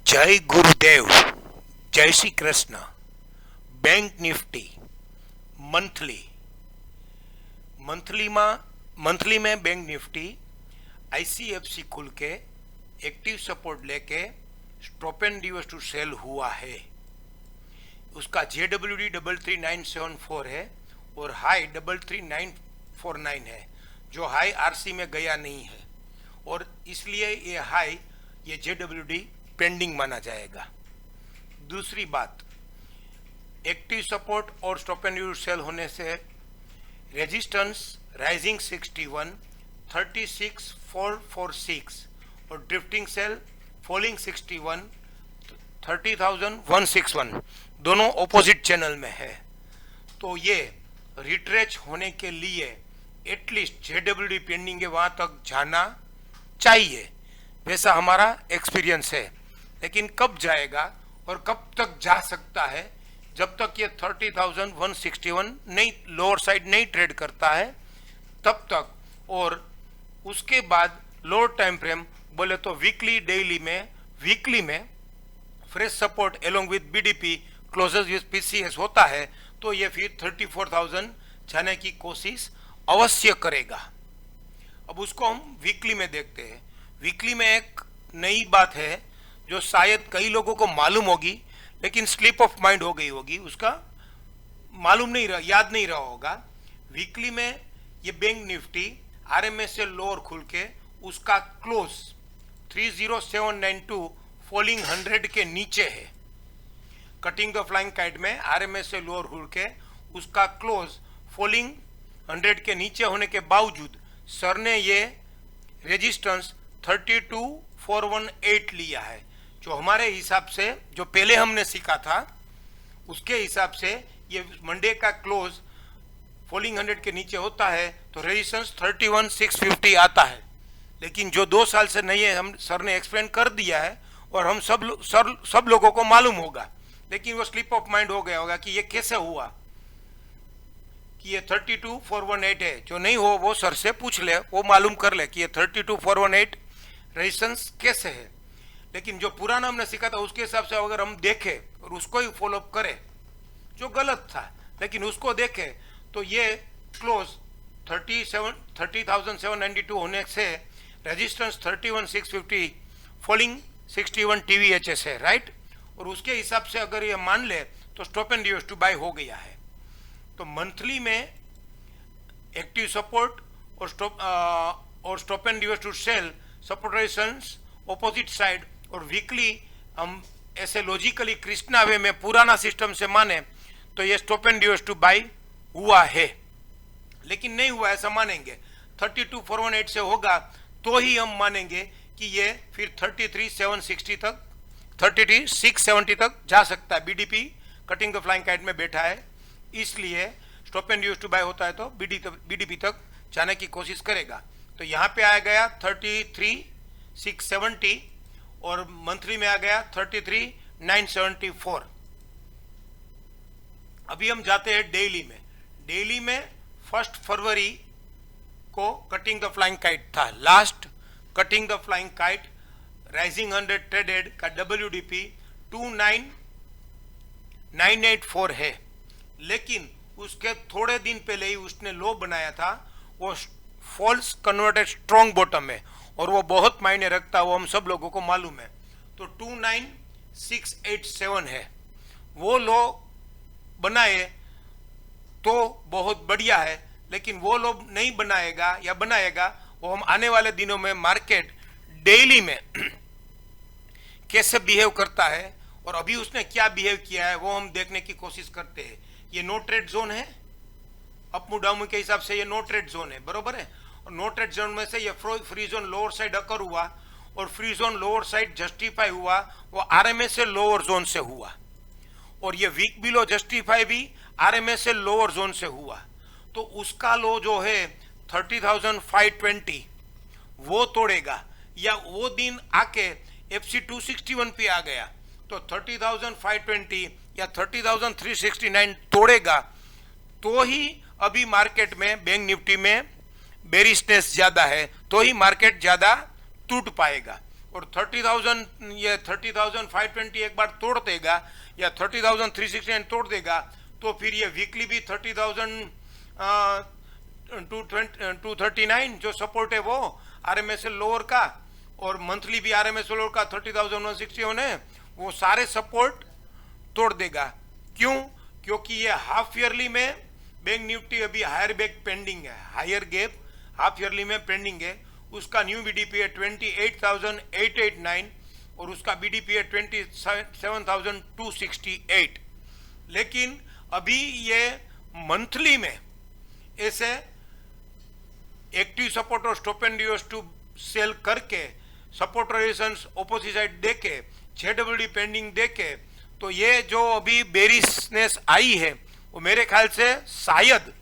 जय गुरुदेव, जय Shri Krishna. Bank nifty monthly में बैंक निफ्टी आईसीएफसी खुल के एक्टिव सपोर्ट लेके stop and reverse to sell हुआ है। उसका JWD 33974 है और हाई 33949 है, जो हाई आरसी में गया नहीं है और इसलिए ये JWD पेंडिंग माना जाएगा। दूसरी बात, एक्टिव सपोर्ट और स्टॉप एंड रिवर्स सेल होने से रेजिस्टेंस राइजिंग 61, 36446 और ड्रिफ्टिंग सेल फॉलिंग 61, 30,161 दोनों ऑपोजिट चैनल में है। तो ये रिट्रेच होने के लिए एटलीस्ट JWD पेंडिंग है, वहां तक जाना चाहिए, वैसा हमारा एक्सपीरियंस है। लेकिन कब जाएगा और कब तक जा सकता है, जब तक ये 30,161 नहीं लोअर साइड नहीं ट्रेड करता है तब तक। और उसके बाद लोअर टाइम फ्रेम बोले तो वीकली में fresh support along with BDP closes with PCS होता है, तो ये फिर 34,000 जाने की कोशिश अवश्य करेगा। अब उसको हम वीकली में देखते हैं। वीकली में एक नई बात है जो शायद कई लोगों को मालूम होगी, लेकिन स्लिप ऑफ माइंड हो गई होगी, उसका याद नहीं रहा होगा। वीकली में ये बैंक निफ्टी RMS से लोअर खुल के उसका क्लोज 30792 फॉलिंग 100 के नीचे है। कटिंग द फ्लाइंग काइट में RMS से लोअर खुल के उसका क्लोज फॉलिंग 100 के नीचे होने के बावजूद सर ने ये रेजिस्टेंस 32,418 लिया है, जो हमारे हिसाब से जो पहले हमने सीखा था उसके हिसाब से ये मंडे का क्लोज फॉलिंग 100 के नीचे होता है तो रेजिस्टेंस 31,650 आता है। लेकिन जो 2 साल से नहीं है, हम सर ने एक्सप्लेन कर दिया है और हम सब लोगों को मालूम होगा, लेकिन वो स्लिप ऑफ माइंड हो गया होगा कि ये कैसे हुआ कि ये 32,418 है। जो नहीं हो वो सर से पूछ ले, वो मालूम कर ले कि ये 32,418 रेजिस्टेंस कैसे है। लेकिन जो पुराना हमने सीखा था उसके हिसाब से अगर हम देखें और उसको ही फॉलोअप करें, जो गलत था लेकिन उसको देखें, तो ये क्लोज 30,792 होने से रेजिस्टेंस 31,650 फॉलिंग 61 TVHS है, राइट। और उसके हिसाब से अगर ये मान ले तो stop and reverse to buy हो गया है। तो मंथली में एक्टिव सपोर्ट और stop and reverse to sell support resistance opposite side, और वीकली हम ऐसे लॉजिकली कृष्णा वे में पुराना सिस्टम से माने तो ये stop and reverse to buy हुआ है। लेकिन नहीं हुआ ऐसा मानेंगे 32,418 से होगा तो ही हम मानेंगे कि ये फिर 33,760 तक 33,670 तक जा सकता है। BDP cutting the flying kite में बैठा है, इसलिए stop and reverse to buy होता है तो BDP तक जाने की कोशिश करेगा। तो यहाँ पे आ गया 33,670 और मंथली में आ गया 33,974। अभी हम जाते हैं डेली में 1 फरवरी को कटिंग द फ्लाइंग काइट था, last cutting the flying kite rising 100 traded का WDP 29,984 है। लेकिन उसके थोड़े दिन पहले ही उसने लो बनाया था, वो फॉल्स कन्वर्टेड स्ट्रॉन्ग बॉटम है और वो बहुत मायने रखता है, वो हम सब लोगों को मालूम है। तो 29,687 है, वो लो बनाए तो बहुत बढ़िया है। लेकिन वो लो नहीं बनाएगा या बनाएगा, वो हम आने वाले दिनों में मार्केट डेली में कैसे बिहेव करता है और अभी उसने क्या बिहेव किया है वो हम देखने की कोशिश करते हैं। ये नो ट्रेड जोन है, अप डाउन के हिसाब से ये नो ट्रेड जोन है, बरोबर है। और नो ट्रेड जोन में से ये फ्री जोन लोअर साइड अकर हुआ और free zone lower side justify हुआ, वो RMS से लोअर जोन से हुआ। और ये वीक बिलो जस्टिफाई भी RMS से लोअर जोन से हुआ। तो उसका लो जो है 30,520 वो तोड़ेगा, या वो दिन आके FC 261 पे आ गया तो 30,520 या 30,369 तोड़ेगा, तो ही अभी मार्केट में बैंक निफ्टी में बेरिशनेस ज्यादा है, तो ही मार्केट ज्यादा टूट पाएगा। और 30,000 ये 30,520 एक बार तोड़ देगा या 30,369 तोड़ देगा, तो फिर ये वीकली भी 30,239 जो सपोर्ट है वो RMSL लोअर का, और मंथली भी RMSL लोअर का 30,161 है, वो सारे सपोर्ट तोड़ देगा। क्यों? क्योंकि ये हाफ ईयरली में बैंक निफ्टी अभी हायर बैक पेंडिंग है, हायर गैप हाफ ईयरली में पेंडिंग है। उसका न्यू बीडीपी है 28,889 और उसका बीडीपी है 27,268। लेकिन अभी ये मंथली में ऐसे एक्टिव सपोर्ट और stop and reverse to sell करके सपोर्ट रेजिस्टेंस ऑपोजिट साइड देके जेडब्ल्यूडी पेंडिंग देके, तो ये जो अभी बेरिशनेस आई है वो मेरे ख्याल से शायद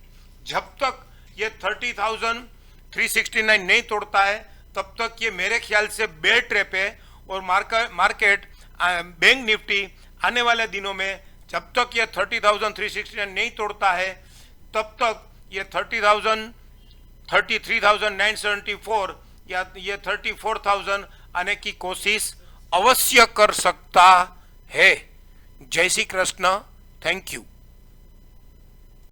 जब तक ये 30,369 नहीं तोड़ता है तब तक ये मेरे ख्याल से बेयर ट्रैप है। और मार्केट बैंक निफ्टी आने वाले दिनों में जब तक ये 30,369 नहीं तोड़ता है तब तक ये 33,974 या ये 34,000 आने की कोशिश अवश्य कर सकता है। जय श्री कृष्ण, थैंक यू।